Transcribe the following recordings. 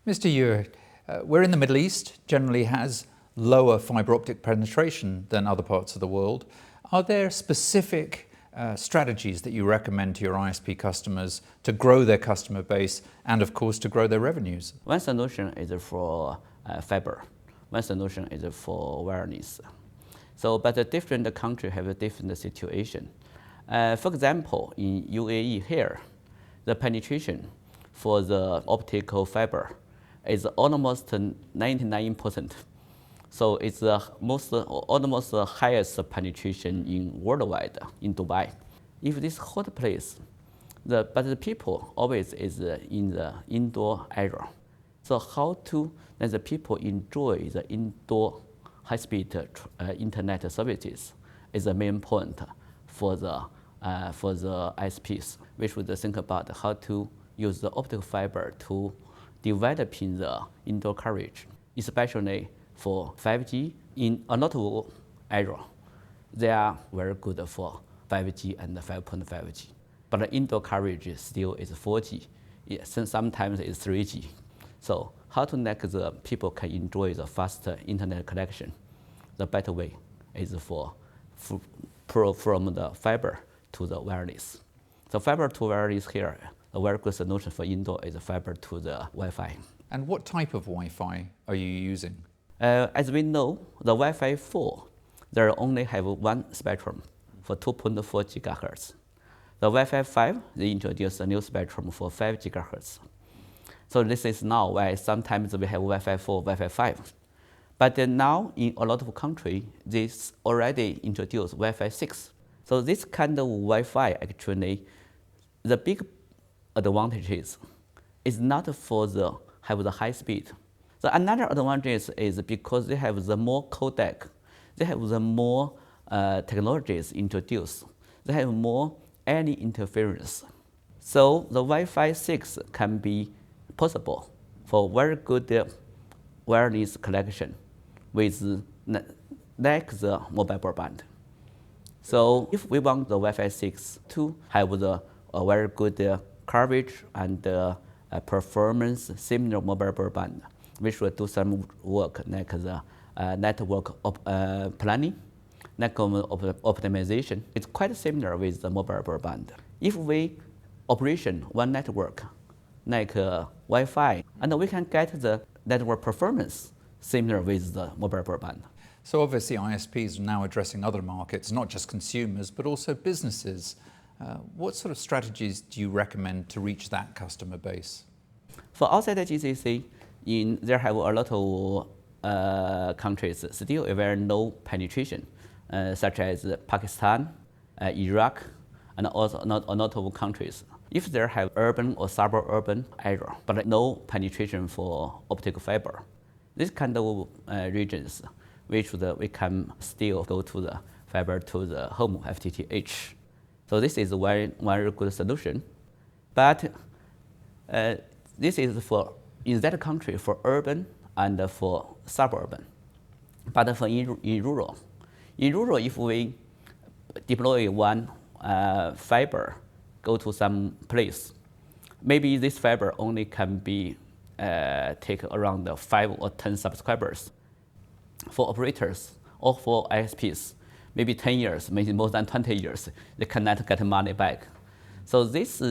Mr. Yu, we're in the Middle East, generally has lower fibre optic penetration than other parts of the world. Are there specific strategies that you recommend to your ISP customers to grow their customer base and, of course, to grow their revenues? One solution is for fiber. One solution is for wireless. But the different countries have a different situation. For example, in UAE here, the penetration for the optical fiber is almost 99%. So it's almost the highest penetration in worldwide in Dubai. If this hot place, but the people always is in the indoor area. So how to let the people enjoy the indoor high-speed internet services is the main point for the ISPs. We should think about how to use the optical fiber to developing the indoor coverage, especially for 5G in a lot of areas. They are very good for 5G and 5.5G. But the indoor coverage still is 4G. Sometimes it's 3G. So how to make the people can enjoy the faster internet connection? The better way is from the fiber to the wireless. So fiber to wireless here, a very good solution for indoor is fiber to the Wi-Fi. And what type of Wi-Fi are you using? As we know, the Wi-Fi 4, they only have one spectrum for 2.4 gigahertz. The Wi-Fi 5, they introduced a new spectrum for 5 gigahertz. So this is now why sometimes we have Wi-Fi 4, Wi-Fi 5. But now in a lot of countries, they already introduced Wi-Fi 6. So this kind of Wi-Fi actually, the big advantage is not for have the high speed. So another advantage is because they have the more codec, they have the more technologies introduced, they have more any interference. So the Wi-Fi 6 can be possible for very good wireless connection with like the mobile broadband. So if we want the Wi-Fi 6 to have the very good coverage and performance similar mobile broadband, we should do some work like the network planning, network optimization. It's quite similar with the mobile broadband. If we operation one network like Wi-Fi, and we can get the network performance similar with the mobile broadband. So obviously ISPs are now addressing other markets, not just consumers, but also businesses. What sort of strategies do you recommend to reach that customer base? For outside the GCC, there have a lot of countries still a very low penetration, such as Pakistan, Iraq, and also a lot of countries. If they have urban or suburban area, but no penetration for optical fiber, this kind of regions, we can still go to the fiber to the home FTTH. So this is a very good solution. But this is in that country for urban and for suburban. But for in rural, if we deploy one fiber, go to some place, maybe this fiber only can be take around 5 or 10 subscribers. For operators or for ISPs, maybe 10 years, maybe more than 20 years, they cannot get money back. So this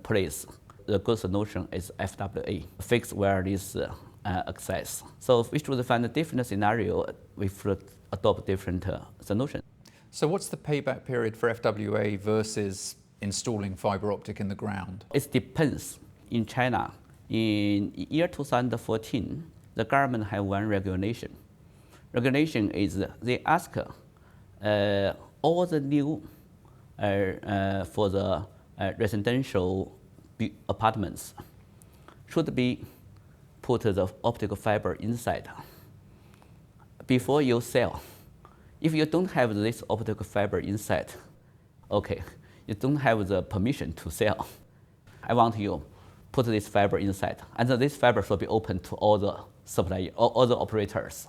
place, the good solution is FWA, fixed wireless access. So if we should find a different scenario, we should adopt different solutions. So what's the payback period for FWA versus installing fiber optic in the ground? It depends. In China, in year 2014, the government have one regulation. Regulation is they ask all the new for the residential apartments should be put the optical fiber inside before you sell. If you don't have this optical fiber inside, okay, you don't have the permission to sell. I want you put this fiber inside, and this fiber should be open to all the suppliers, all the operators.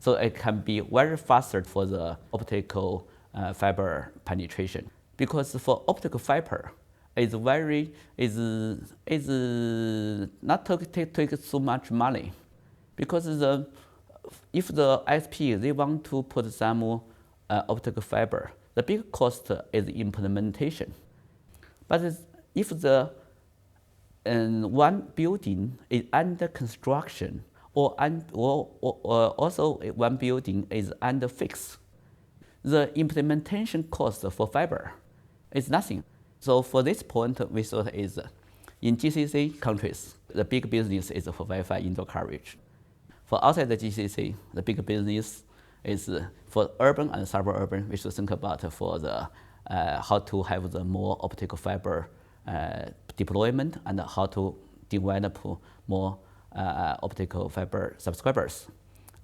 So it can be very faster for the optical fiber penetration. Because for optical fiber, is not take so much money, because if the ISP they want to put some optical fiber, the big cost is implementation. But if the one building is under construction, or also one building is under fix, the implementation cost for fiber is nothing. So for this point, we thought is in GCC countries, the big business is for Wi-Fi indoor coverage. For outside the GCC, the big business is for urban and suburban. We should think about for the how to have the more optical fiber deployment and how to develop more optical fiber subscribers.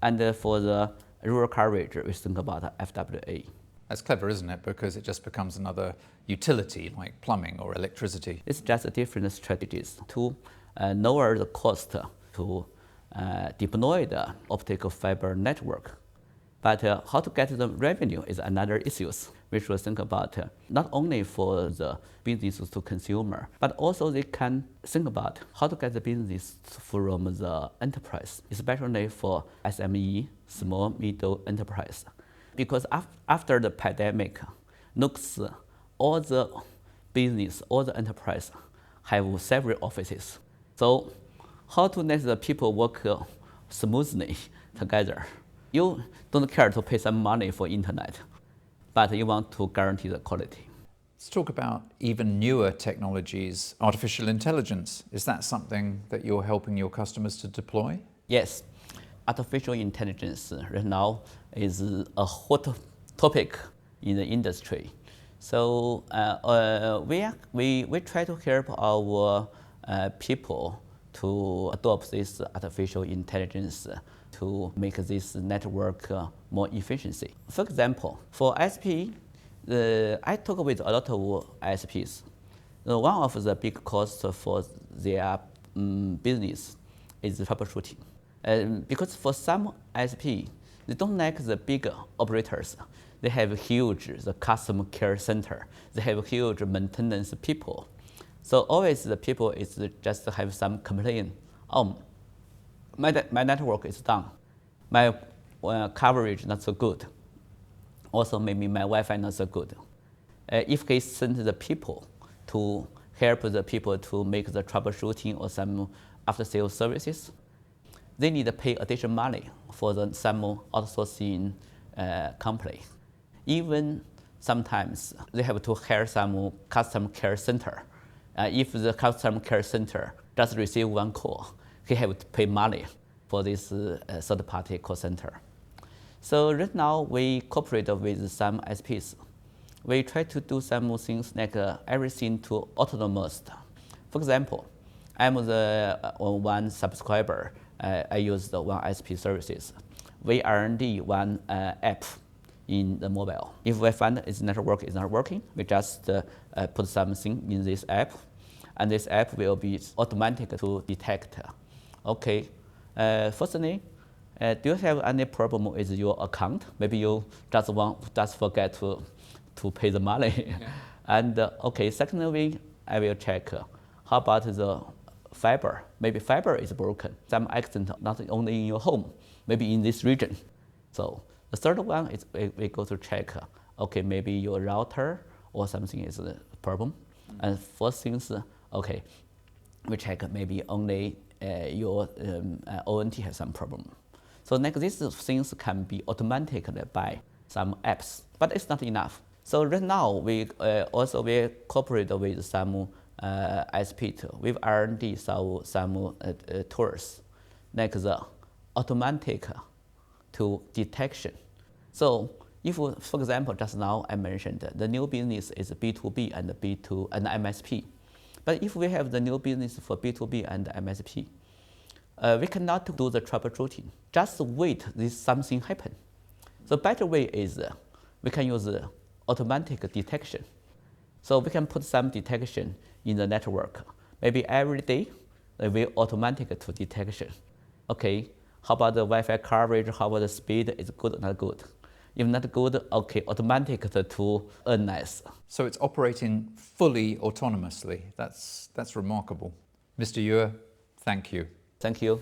And for the rural coverage, we think about FWA. That's clever, isn't it? Because it just becomes another utility like plumbing or electricity. It's just different strategies to lower the cost to deploy the optical fiber network. But how to get the revenue is another issue. We should think about not only for the business to consumer, but also they can think about how to get the business from the enterprise, especially for SME, small middle enterprise. Because after the pandemic, looks all the business, all the enterprise have several offices. So how to let the people work smoothly together? You don't care to pay some money for internet, but you want to guarantee the quality. Let's talk about even newer technologies, artificial intelligence. Is that something that you're helping your customers to deploy? Yes, artificial intelligence right now is a hot topic in the industry. So we try to help our people to adopt this artificial intelligence to make this network more efficiency. For example, for ISP, I talk with a lot of ISPs. One of the big costs for their business is troubleshooting. Because for some ISP, they don't like the big operators. They have huge the customer care center. They have huge maintenance people. So always the people is just have some complaint. Oh, my network is down. My coverage not so good. Also maybe my Wi-Fi not so good. If they send the people to help the people to make the troubleshooting or some after-sales services, they need to pay additional money for some outsourcing company. Even sometimes they have to hire some customer care center. If the customer care center just receive one call, he have to pay money for this third-party call center. So right now we cooperate with some ISPs. We try to do some things like everything to autonomous. For example, I'm the one subscriber. I use the one ISP services. We R&D one app in the mobile. If we find its network is not working, we just put something in this app, and this app will be automatic to detect. Okay, firstly, do you have any problem with your account? Maybe you just forget to pay the money. Yeah. And okay, secondly, I will check how about the fiber. Maybe fiber is broken. Some accident not only in your home, maybe in this region. So the third one is we go to check. Okay, maybe your router or something is a problem. And fourth things, okay, we check maybe only your ONT has some problem. So next, these things can be automatically by some apps, but it's not enough. So right now, we cooperate with some ISP too. We've R&D some tools, like the automatic to detection. So if, for example, just now I mentioned the new business is B2B and B2 and MSP. But if we have the new business for B2B and MSP, we cannot do the troubleshooting. Just wait this something happen. The better way is we can use automatic detection. So we can put some detection in the network. Maybe every day, we automatic to detection. Okay, how about the Wi-Fi coverage? How about the speed? Is good or not good? If not good, okay, automatic to earn less. So it's operating fully autonomously. That's remarkable. Mr. Yue, thank you. Thank you.